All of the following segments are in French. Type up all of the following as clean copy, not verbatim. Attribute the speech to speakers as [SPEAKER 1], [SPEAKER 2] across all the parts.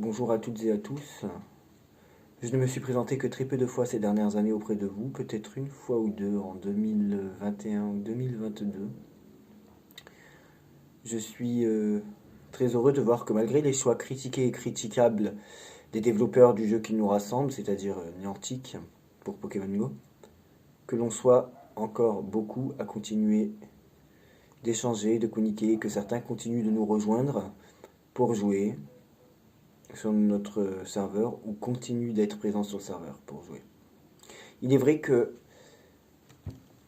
[SPEAKER 1] Bonjour à toutes et à tous. Je ne me suis présenté que très peu de fois ces dernières années auprès de vous, peut-être une fois ou deux en 2021 ou 2022. Je suis très heureux de voir que malgré les choix critiqués et critiquables des développeurs du jeu qui nous rassemble, c'est-à-dire Niantic pour Pokémon Go, que l'on soit encore beaucoup à continuer d'échanger, de communiquer, que certains continuent de nous rejoindre pour jouer sur notre serveur ou continuent d'être présents sur le serveur pour jouer. Il est vrai que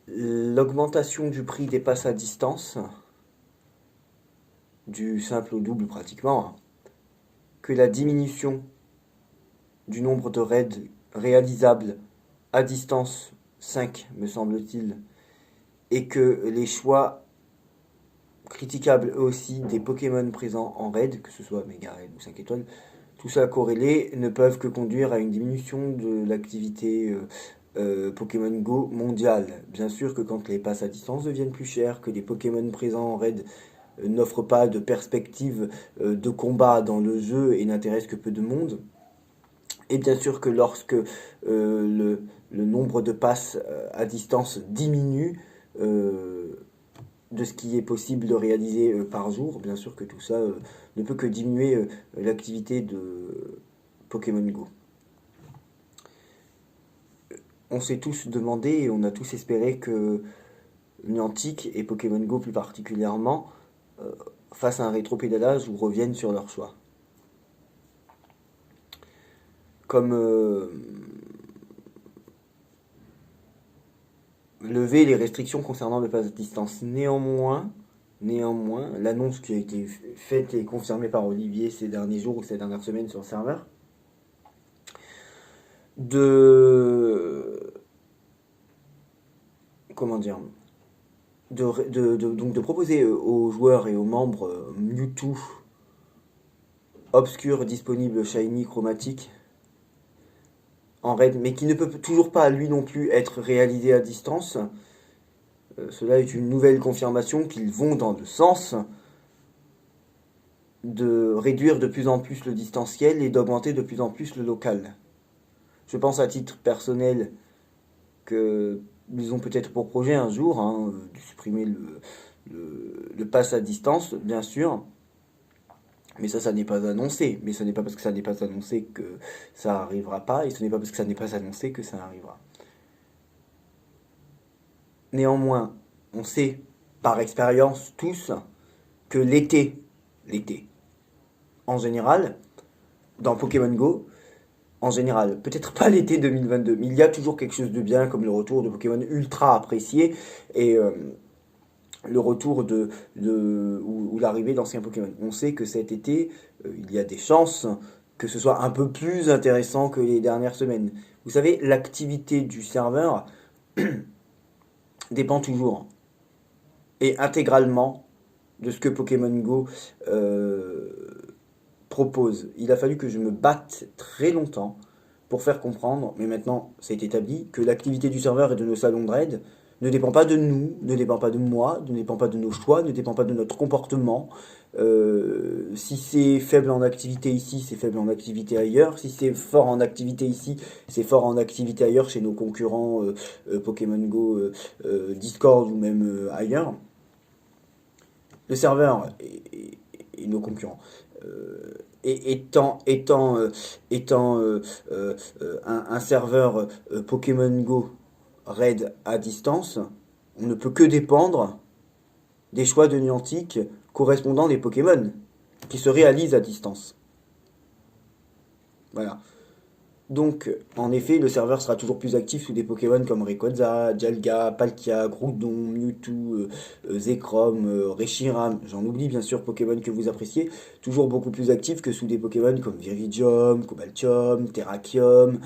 [SPEAKER 1] l'augmentation du prix des passes à distance, du simple au double pratiquement, que la diminution du nombre de raids réalisables à distance, 5 me semble-t-il, et que les choix critiquables eux aussi des Pokémon présents en raid, que ce soit Mega Raid ou 5 étoiles, tout ça corrélé, ne peuvent que conduire à une diminution de l'activité Pokémon Go mondiale. Bien sûr que quand les passes à distance deviennent plus chères, que les Pokémon présents en raid n'offrent pas de perspective de combat dans le jeu et n'intéressent que peu de monde, et bien sûr que lorsque le nombre de passes à distance diminue de ce qui est possible de réaliser par jour, bien sûr que tout ça ne peut que diminuer l'activité de Pokémon Go. On s'est tous demandé et on a tous espéré que Niantic et Pokémon Go plus particulièrement fassent un rétropédalage ou reviennent sur leur choix. Comme lever les restrictions concernant le pass à distance. Néanmoins, l'annonce qui a été faite et confirmée par Olivier ces derniers jours ou ces dernières semaines sur le serveur, de comment dire, donc de proposer aux joueurs et aux membres Mewtwo obscur disponible shiny chromatique en raid, mais qui ne peut toujours pas lui non plus être réalisé à distance. Cela est une nouvelle confirmation qu'ils vont dans le sens de réduire de plus en plus le distanciel et d'augmenter de plus en plus le local. Je pense à titre personnel qu'ils ont peut-être pour projet un jour de supprimer le pass à distance, bien sûr, mais ça n'est pas annoncé. Mais ce n'est pas parce que ça n'est pas annoncé que ça arrivera pas, et ce n'est pas parce que ça n'est pas annoncé que ça arrivera. Néanmoins, on sait par expérience tous que l'été, en général, dans Pokémon Go, en général, peut-être pas l'été 2022, mais il y a toujours quelque chose de bien comme le retour de Pokémon ultra appréciés et le retour ou l'arrivée d'anciens Pokémon. On sait que cet été, il y a des chances que ce soit un peu plus intéressant que les dernières semaines. Vous savez, l'activité du serveur dépend toujours et intégralement de ce que Pokémon Go propose. Il a fallu que je me batte très longtemps pour faire comprendre, mais maintenant c'est établi, que l'activité du serveur et de nos salons de raid ne dépend pas de nous, ne dépend pas de moi, ne dépend pas de nos choix, ne dépend pas de notre comportement. Si c'est faible en activité ici, c'est faible en activité ailleurs. Si c'est fort en activité ici, c'est fort en activité ailleurs chez nos concurrents Pokémon Go, Discord ou même ailleurs. Le serveur et nos concurrents étant un serveur Pokémon Go raid à distance, on ne peut que dépendre des choix de Niantic correspondant des Pokémon qui se réalisent à distance. Voilà. Donc, en effet, le serveur sera toujours plus actif sous des Pokémon comme Rayquaza, Dialga, Palkia, Groudon, Mewtwo, Zekrom, Reshiram, j'en oublie bien sûr Pokémon que vous appréciez, toujours beaucoup plus actif que sous des Pokémon comme Viridium, Cobaltium, Terrakium,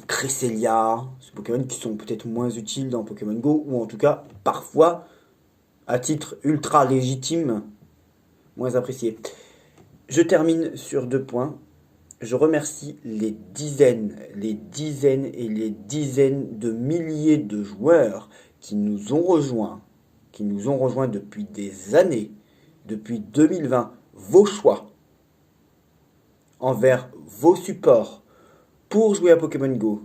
[SPEAKER 1] Cresselia, ces Pokémon qui sont peut-être moins utiles dans Pokémon Go, ou en tout cas, parfois, à titre ultra légitime, moins appréciés. Je termine sur 2 points. Je remercie les dizaines et les dizaines de milliers de joueurs qui nous ont rejoints depuis des années, depuis 2020, vos choix, envers vos supports pour jouer à Pokémon Go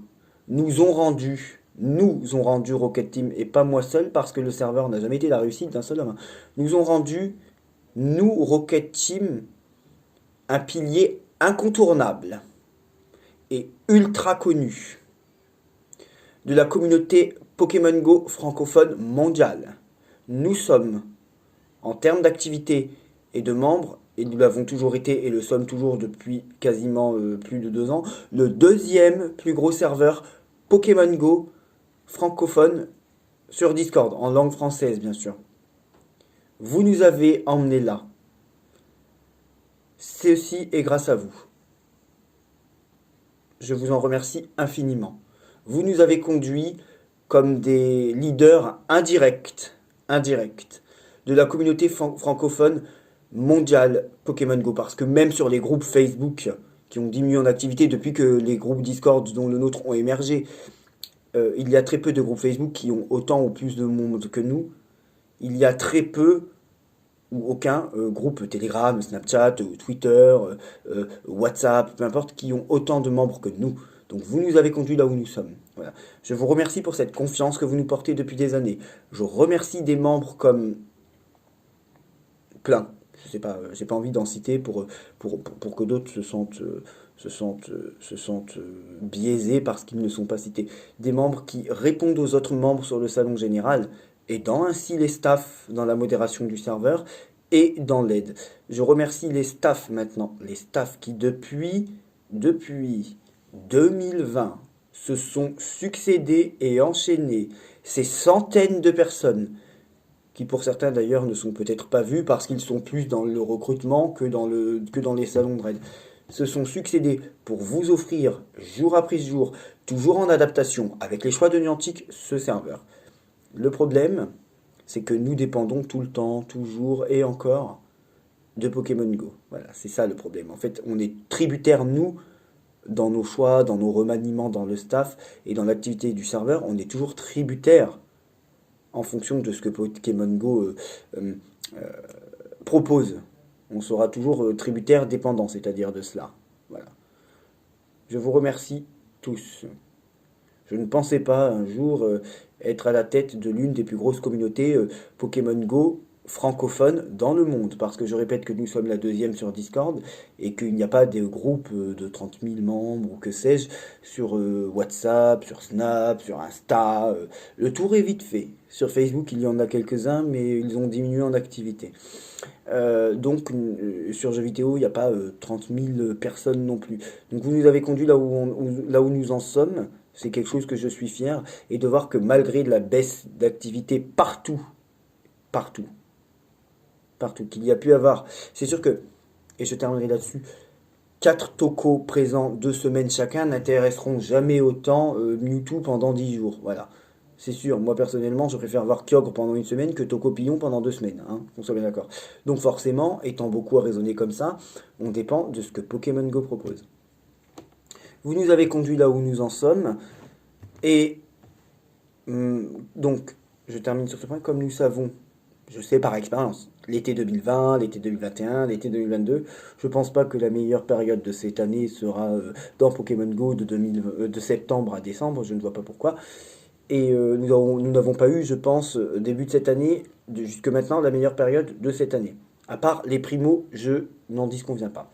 [SPEAKER 1] nous ont rendu Rocket Team, et pas moi seul, parce que le serveur n'a jamais été la réussite d'un seul homme, nous ont rendu, nous, Rocket Team, un pilier incontournable et ultra connu de la communauté Pokémon Go francophone mondiale. Nous sommes, en termes d'activité et de membres, et nous l'avons toujours été et le sommes toujours depuis quasiment plus de 2 ans, le deuxième plus gros serveur Pokémon Go francophone sur Discord, en langue française bien sûr. Vous nous avez emmenés là. Ceci est grâce à vous. Je vous en remercie infiniment. Vous nous avez conduits comme des leaders indirects de la communauté francophone mondiale Pokémon Go. Parce que même sur les groupes Facebook qui ont diminué en activité depuis que les groupes Discord dont le nôtre ont émergé, il y a très peu de groupes Facebook qui ont autant ou plus de monde que nous. Il y a très peu ou aucun groupe Telegram, Snapchat, Twitter, WhatsApp, peu importe, qui ont autant de membres que nous. Donc vous nous avez conduits là où nous sommes. Voilà. Je vous remercie pour cette confiance que vous nous portez depuis des années. Je remercie des membres comme plein. Je sais pas, j'ai pas envie d'en citer pour que d'autres se sentent biaisés parce qu'ils ne sont pas cités. Des membres qui répondent aux autres membres sur le salon général, aidant ainsi les staffs dans la modération du serveur et dans l'aide. Je remercie les staffs maintenant, les staffs qui depuis 2020 se sont succédés et enchaînés ces centaines de personnes qui pour certains d'ailleurs ne sont peut-être pas vus parce qu'ils sont plus dans le recrutement que dans les salons de raid, se sont succédés pour vous offrir jour après jour, toujours en adaptation avec les choix de Niantic, ce serveur. Le problème, c'est que nous dépendons tout le temps, toujours et encore de Pokémon Go. Voilà, c'est ça le problème. En fait, on est tributaire, nous, dans nos choix, dans nos remaniements, dans le staff et dans l'activité du serveur, on est toujours tributaire en fonction de ce que Pokémon Go propose. On sera toujours tributaire dépendant, c'est-à-dire de cela. Voilà. Je vous remercie tous. Je ne pensais pas un jour être à la tête de l'une des plus grosses communautés Pokémon Go francophones dans le monde, parce que je répète que nous sommes la deuxième sur Discord et qu'il n'y a pas des groupes de 30 000 membres ou que sais-je sur WhatsApp, sur Snap, sur Insta. Le tour est vite fait. Sur Facebook, il y en a quelques-uns, mais ils ont diminué en activité. Donc sur jeux vidéo, il n'y a pas 30 000 personnes non plus. Donc vous nous avez conduit là où nous en sommes. C'est quelque chose que je suis fier. Et de voir que malgré la baisse d'activité partout, qu'il y a pu avoir. C'est sûr que, et je terminerai là-dessus, 4 tokos présents 2 semaines chacun n'intéresseront jamais autant Mewtwo pendant 10 jours. Voilà. C'est sûr, moi personnellement, je préfère voir Kyogre pendant 1 semaine que Tokopillon pendant 2 semaines. Hein, on soit bien d'accord. Donc forcément, étant beaucoup à raisonner comme ça, on dépend de ce que Pokémon Go propose. Vous nous avez conduit là où nous en sommes. Et donc, je termine sur ce point. Comme nous savons, je sais par expérience, l'été 2020, l'été 2021, l'été 2022, je pense pas que la meilleure période de cette année sera dans Pokémon Go de septembre à décembre, je ne vois pas pourquoi. Et nous n'avons pas eu, je pense, début de cette année, jusque maintenant, la meilleure période de cette année. À part les primos, je n'en disconviens pas.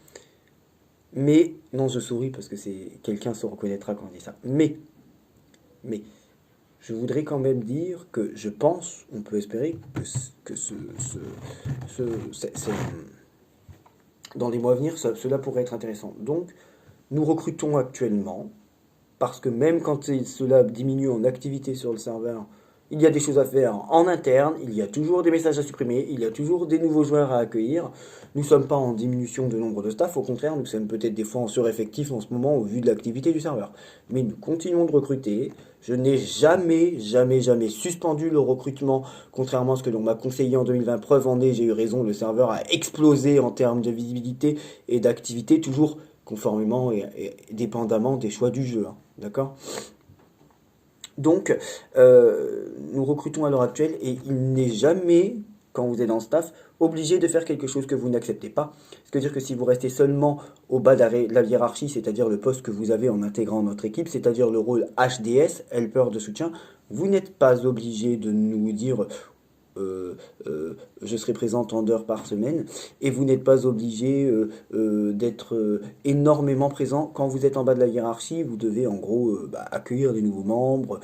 [SPEAKER 1] Mais, non, je souris parce que quelqu'un se reconnaîtra quand on dit ça. Mais, je voudrais quand même dire que je pense, on peut espérer que dans les mois à venir, cela pourrait être intéressant. Donc, nous recrutons actuellement, parce que même quand cela diminue en activité sur le serveur, il y a des choses à faire en interne, il y a toujours des messages à supprimer, il y a toujours des nouveaux joueurs à accueillir. Nous ne sommes pas en diminution de nombre de staff, au contraire, nous sommes peut-être des fois en sureffectif en ce moment au vu de l'activité du serveur. Mais nous continuons de recruter. Je n'ai jamais suspendu le recrutement, contrairement à ce que l'on m'a conseillé en 2020. Preuve en est, j'ai eu raison, le serveur a explosé en termes de visibilité et d'activité, toujours conformément et dépendamment des choix du jeu. Hein, d'accord ? Donc, nous recrutons à l'heure actuelle et il n'est jamais, quand vous êtes dans le staff, obligé de faire quelque chose que vous n'acceptez pas. C'est-à-dire que si vous restez seulement au bas de la hiérarchie, c'est-à-dire le poste que vous avez en intégrant notre équipe, c'est-à-dire le rôle HDS, Helper de soutien, vous n'êtes pas obligé de nous dire je serai présent tant d'heures par semaine, et vous n'êtes pas obligé d'être énormément présent. Quand vous êtes en bas de la hiérarchie, vous devez en gros accueillir des nouveaux membres,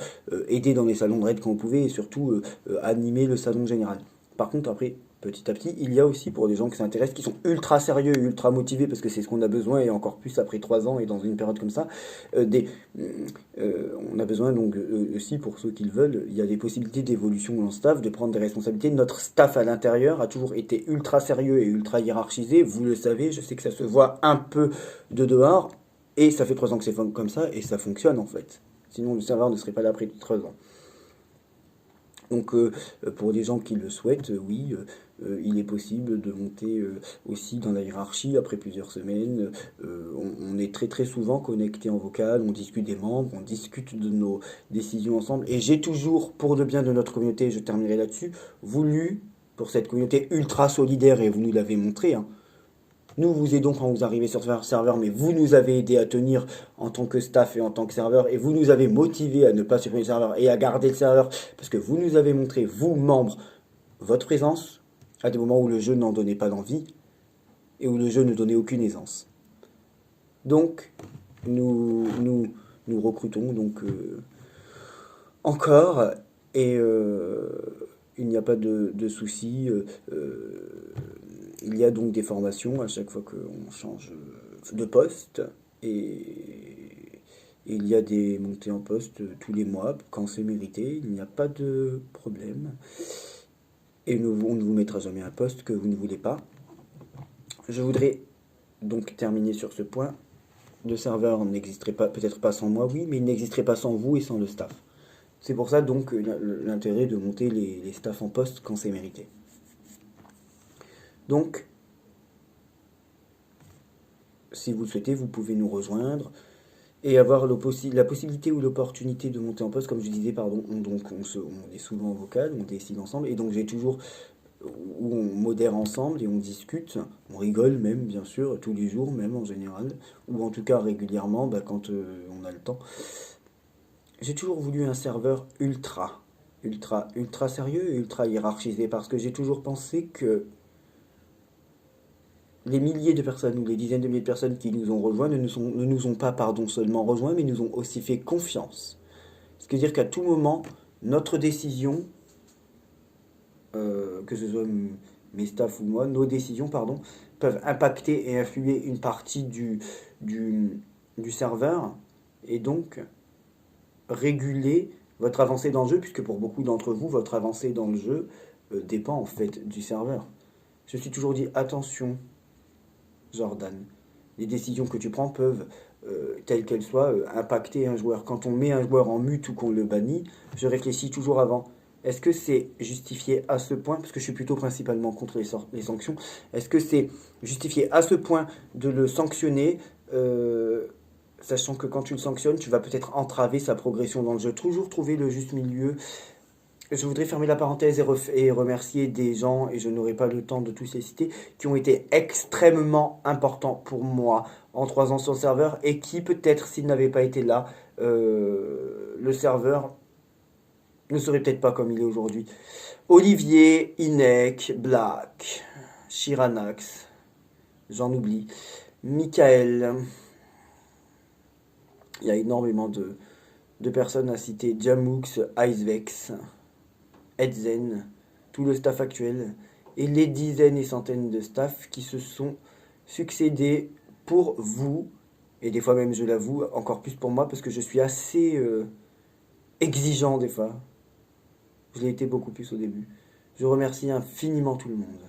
[SPEAKER 1] aider dans les salons de raid quand vous pouvez, et surtout animer le salon général. Par contre, après, petit à petit, il y a aussi pour des gens qui s'intéressent, qui sont ultra sérieux et ultra motivés, parce que c'est ce qu'on a besoin, et encore plus après 3 ans et dans une période comme ça, on a besoin donc aussi, pour ceux qui le veulent, il y a des possibilités d'évolution dans le staff, de prendre des responsabilités. Notre staff à l'intérieur a toujours été ultra sérieux et ultra hiérarchisé, vous le savez, je sais que ça se voit un peu de dehors, et ça fait 3 ans que c'est comme ça, et ça fonctionne en fait. Sinon le serveur ne serait pas là après 3 ans. Donc pour des gens qui le souhaitent, oui, il est possible de monter aussi dans la hiérarchie après plusieurs semaines. On est très très souvent connecté en vocal, on discute des membres, on discute de nos décisions ensemble. Et j'ai toujours, pour le bien de notre communauté, je terminerai là-dessus, voulu, pour cette communauté ultra solidaire, et vous nous l'avez montré, hein, nous vous aidons quand vous arrivez sur ce serveur, mais vous nous avez aidé à tenir en tant que staff et en tant que serveur, et vous nous avez motivé à ne pas supprimer le serveur et à garder le serveur, parce que vous nous avez montré, vous membres, votre présence à des moments où le jeu n'en donnait pas d'envie, et où le jeu ne donnait aucune aisance. Donc, nous recrutons donc encore, et il n'y a pas de souci. Il y a donc des formations à chaque fois qu'on change de poste, et il y a des montées en poste tous les mois quand c'est mérité, il n'y a pas de problème. Et on ne vous mettra jamais un poste que vous ne voulez pas. Je voudrais donc terminer sur ce point. Le serveur n'existerait pas, peut-être pas sans moi, oui, mais il n'existerait pas sans vous et sans le staff. C'est pour ça donc l'intérêt de monter les staffs en poste quand c'est mérité. Donc, si vous le souhaitez, vous pouvez nous rejoindre et avoir la possibilité ou l'opportunité de monter en poste. Comme je disais, pardon, on est souvent en vocal, on décide ensemble, et donc j'ai toujours, où on modère ensemble et on discute, on rigole même, bien sûr, tous les jours, même en général, ou en tout cas régulièrement, quand on a le temps. J'ai toujours voulu un serveur ultra sérieux et ultra hiérarchisé, parce que j'ai toujours pensé que les milliers de personnes ou les dizaines de milliers de personnes qui nous ont rejoints ne nous ont pas seulement rejoints, mais nous ont aussi fait confiance. C'est-à-dire qu'à tout moment, notre décision, que ce soit mes staffs ou moi, nos décisions, peuvent impacter et influer une partie du serveur, et donc réguler votre avancée dans le jeu, puisque pour beaucoup d'entre vous, votre avancée dans le jeu dépend en fait du serveur. Je me suis toujours dit, attention, Jordan, les décisions que tu prends peuvent, telles qu'elles soient, impacter un joueur. Quand on met un joueur en mute ou qu'on le bannit, je réfléchis toujours avant. Est-ce que c'est justifié à ce point, parce que je suis plutôt principalement contre les sanctions, est-ce que c'est justifié à ce point de le sanctionner, sachant que quand tu le sanctionnes, tu vas peut-être entraver sa progression dans le jeu. Toujours trouver le juste milieu. Je voudrais fermer la parenthèse et remercier des gens, et je n'aurai pas le temps de tous les citer, qui ont été extrêmement importants pour moi en 3 ans sur le serveur, et qui peut-être, s'ils n'avaient pas été là, le serveur ne serait peut-être pas comme il est aujourd'hui. Olivier, Inek, Black, Chiranax, j'en oublie, Michael, il y a énormément de personnes à citer, Jamux, Icevex, Edzen, tout le staff actuel, et les dizaines et centaines de staff qui se sont succédés pour vous, et des fois même, je l'avoue, encore plus pour moi, parce que je suis assez exigeant des fois. Je l'ai été beaucoup plus au début. Je remercie infiniment tout le monde.